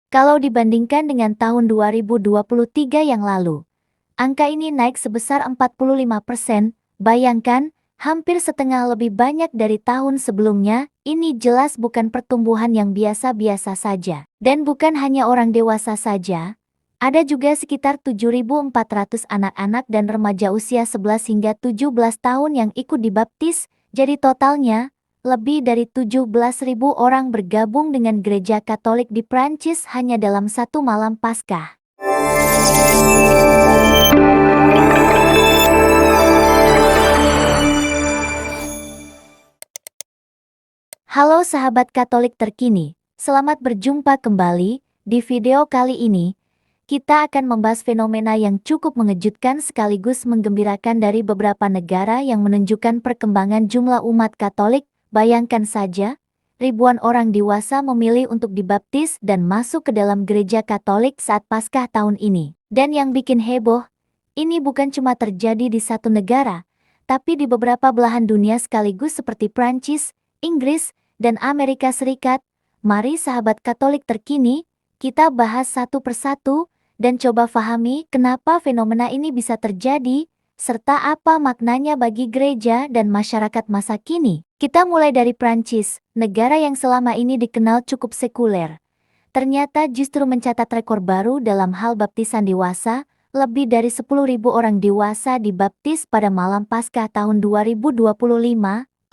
Kalau dibandingkan dengan tahun 2023 yang lalu, angka ini naik sebesar 45%. Bayangkan, hampir setengah lebih banyak dari tahun sebelumnya. Ini jelas bukan pertumbuhan yang biasa-biasa saja. Dan bukan hanya orang dewasa saja, ada juga sekitar 7.400 anak-anak dan remaja usia 11 hingga 17 tahun yang ikut dibaptis. Jadi totalnya, lebih dari 17.000 orang bergabung dengan gereja Katolik di Prancis hanya dalam satu malam Paskah. Halo sahabat Katolik terkini, selamat berjumpa kembali. Di video kali ini, kita akan membahas fenomena yang cukup mengejutkan sekaligus menggembirakan dari beberapa negara yang menunjukkan perkembangan jumlah umat Katolik. Bayangkan saja, ribuan orang dewasa memilih untuk dibaptis dan masuk ke dalam gereja Katolik saat Paskah tahun ini. Dan yang bikin heboh, ini bukan cuma terjadi di satu negara, tapi di beberapa belahan dunia sekaligus seperti Prancis, Inggris, dan Amerika Serikat. Mari sahabat Katolik terkini, kita bahas satu persatu dan coba pahami kenapa fenomena ini bisa terjadi, serta apa maknanya bagi gereja dan masyarakat masa kini. Kita mulai dari Prancis, negara yang selama ini dikenal cukup sekuler. Ternyata justru mencatat rekor baru dalam hal baptisan dewasa. Lebih dari 10.000 orang dewasa dibaptis pada malam Paskah tahun 2025.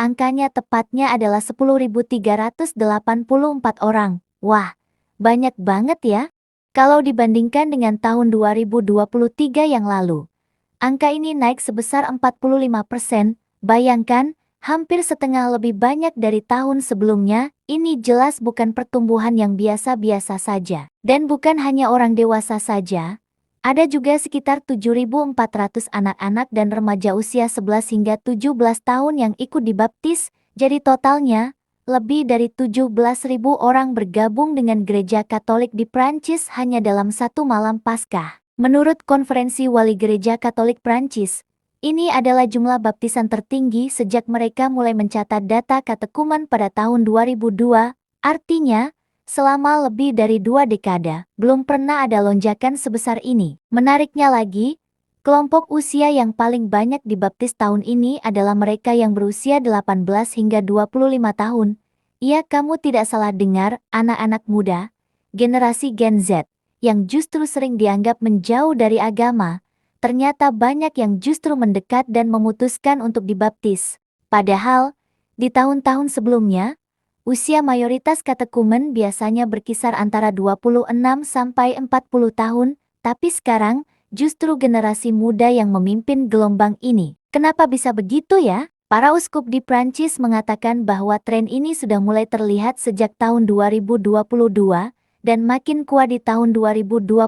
Angkanya tepatnya adalah 10.384 orang. Wah, banyak banget ya. Kalau dibandingkan dengan tahun 2023 yang lalu, angka ini naik sebesar 45%. Bayangkan, hampir setengah lebih banyak dari tahun sebelumnya. Ini jelas bukan pertumbuhan yang biasa-biasa saja. Dan bukan hanya orang dewasa saja. Ada juga sekitar 7.400 anak-anak dan remaja usia 11 hingga 17 tahun yang ikut dibaptis. Jadi totalnya, lebih dari 17.000 orang bergabung dengan gereja Katolik di Prancis hanya dalam satu malam Paskah. Menurut Konferensi Wali Gereja Katolik Prancis, ini adalah jumlah baptisan tertinggi sejak mereka mulai mencatat data katekumen pada tahun 2002. Artinya, selama lebih dari 2 dekade, belum pernah ada lonjakan sebesar ini. Menariknya lagi, kelompok usia yang paling banyak dibaptis tahun ini adalah mereka yang berusia 18 hingga 25 tahun. Iya, kamu tidak salah dengar, anak-anak muda, generasi Gen Z, yang justru sering dianggap menjauh dari agama. Ternyata banyak yang justru mendekat dan memutuskan untuk dibaptis. Padahal, di tahun-tahun sebelumnya, usia mayoritas katekumen biasanya berkisar antara 26 sampai 40 tahun, tapi sekarang justru generasi muda yang memimpin gelombang ini. Kenapa bisa begitu ya? Para uskup di Prancis mengatakan bahwa tren ini sudah mulai terlihat sejak tahun 2022 dan makin kuat di tahun 2024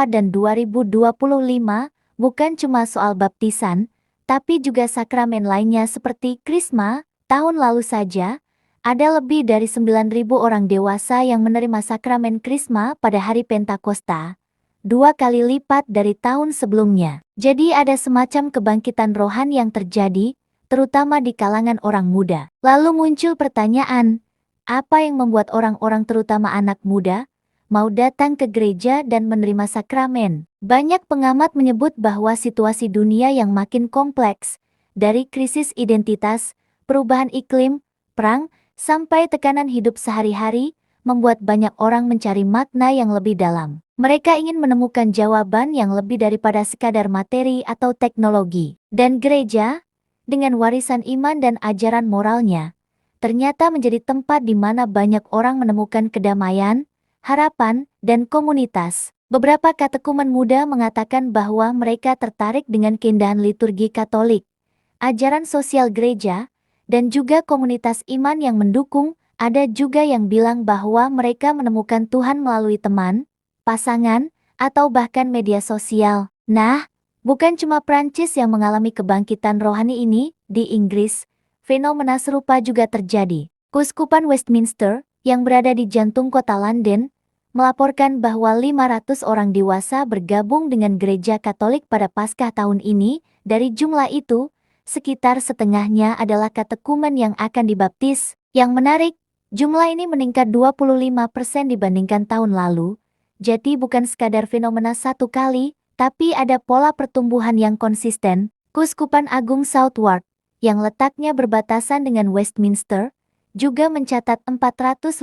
dan 2025. Bukan cuma soal baptisan, tapi juga sakramen lainnya seperti Krisma. Tahun lalu saja, ada lebih dari 9.000 orang dewasa yang menerima sakramen Krisma pada hari Pentakosta, 2 kali lipat dari tahun sebelumnya. Jadi ada semacam kebangkitan rohani yang terjadi, terutama di kalangan orang muda. Lalu muncul pertanyaan, apa yang membuat orang-orang terutama anak muda mau datang ke gereja dan menerima sakramen? Banyak pengamat menyebut bahwa situasi dunia yang makin kompleks, dari krisis identitas, perubahan iklim, perang, sampai tekanan hidup sehari-hari, membuat banyak orang mencari makna yang lebih dalam. Mereka ingin menemukan jawaban yang lebih daripada sekadar materi atau teknologi. Dan gereja, dengan warisan iman dan ajaran moralnya, ternyata menjadi tempat di mana banyak orang menemukan kedamaian, harapan, dan komunitas. Beberapa katekumen muda mengatakan bahwa mereka tertarik dengan keindahan liturgi Katolik, ajaran sosial gereja, dan juga komunitas iman yang mendukung. Ada juga yang bilang bahwa mereka menemukan Tuhan melalui teman, pasangan, atau bahkan media sosial. Nah, bukan cuma Prancis yang mengalami kebangkitan rohani ini. Di Inggris, fenomena serupa juga terjadi. Keuskupan Westminster, yang berada di jantung kota London, melaporkan bahwa 500 orang dewasa bergabung dengan gereja Katolik pada Paskah tahun ini. Dari jumlah itu, sekitar setengahnya adalah katekumen yang akan dibaptis. Yang menarik, Jumlah ini meningkat 25% dibandingkan tahun lalu, jadi bukan sekadar fenomena satu kali, tapi ada pola pertumbuhan yang konsisten. Keuskupan Agung Southwark, yang letaknya berbatasan dengan Westminster, juga mencatat 450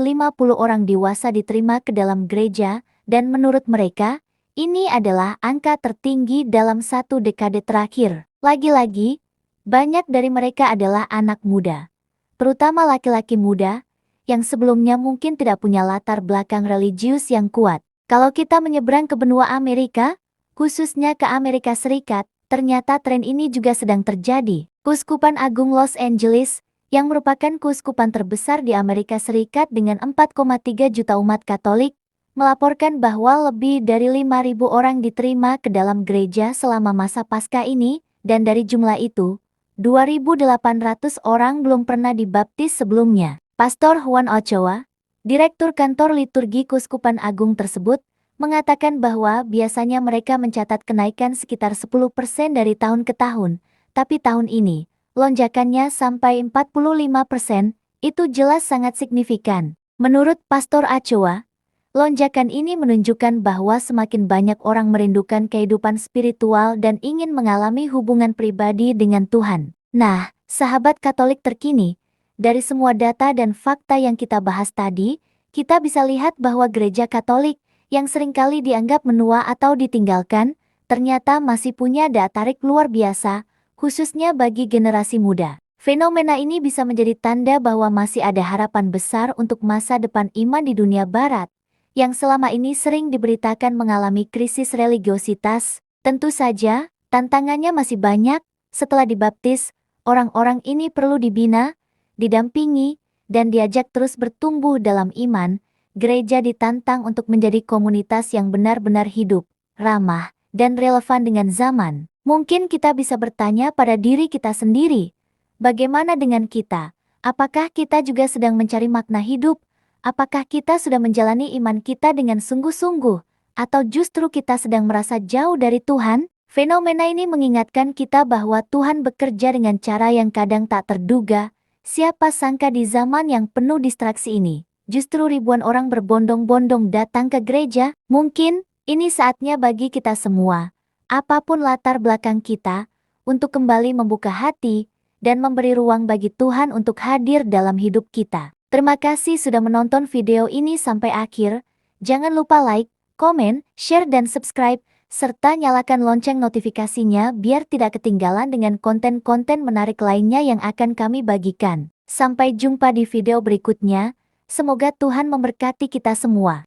orang dewasa diterima ke dalam gereja, dan menurut mereka, ini adalah angka tertinggi dalam satu dekade terakhir. Lagi-lagi, banyak dari mereka adalah anak muda, terutama laki-laki muda, yang sebelumnya mungkin tidak punya latar belakang religius yang kuat. Kalau kita menyeberang ke benua Amerika, khususnya ke Amerika Serikat, ternyata tren ini juga sedang terjadi. Keuskupan Agung Los Angeles, yang merupakan keuskupan terbesar di Amerika Serikat dengan 4,3 juta umat Katolik, melaporkan bahwa lebih dari 5.000 orang diterima ke dalam gereja selama masa Paskah ini, dan dari jumlah itu, 2.800 orang belum pernah dibaptis sebelumnya. Pastor Juan Ochoa, Direktur Kantor Liturgi Keuskupan Agung tersebut, mengatakan bahwa biasanya mereka mencatat kenaikan sekitar 10% dari tahun ke tahun, tapi tahun ini, lonjakannya sampai 45%, itu jelas sangat signifikan. Menurut Pastor Ochoa, lonjakan ini menunjukkan bahwa semakin banyak orang merindukan kehidupan spiritual dan ingin mengalami hubungan pribadi dengan Tuhan. Nah, sahabat Katolik terkini, dari semua data dan fakta yang kita bahas tadi, kita bisa lihat bahwa gereja Katolik, yang seringkali dianggap menua atau ditinggalkan, ternyata masih punya daya tarik luar biasa, khususnya bagi generasi muda. Fenomena ini bisa menjadi tanda bahwa masih ada harapan besar untuk masa depan iman di dunia barat, yang selama ini sering diberitakan mengalami krisis religiositas. Tentu saja, tantangannya masih banyak. Setelah dibaptis, orang-orang ini perlu dibina, didampingi, dan diajak terus bertumbuh dalam iman. Gereja ditantang untuk menjadi komunitas yang benar-benar hidup, ramah, dan relevan dengan zaman. Mungkin kita bisa bertanya pada diri kita sendiri, bagaimana dengan kita? Apakah kita juga sedang mencari makna hidup? Apakah kita sudah menjalani iman kita dengan sungguh-sungguh? Atau justru kita sedang merasa jauh dari Tuhan? Fenomena ini mengingatkan kita bahwa Tuhan bekerja dengan cara yang kadang tak terduga. Siapa sangka di zaman yang penuh distraksi ini, justru ribuan orang berbondong-bondong datang ke gereja. Mungkin, ini saatnya bagi kita semua, apapun latar belakang kita, untuk kembali membuka hati, dan memberi ruang bagi Tuhan untuk hadir dalam hidup kita. Terima kasih sudah menonton video ini sampai akhir. Jangan lupa like, komen, share dan subscribe, serta nyalakan lonceng notifikasinya biar tidak ketinggalan dengan konten-konten menarik lainnya yang akan kami bagikan. Sampai jumpa di video berikutnya, semoga Tuhan memberkati kita semua.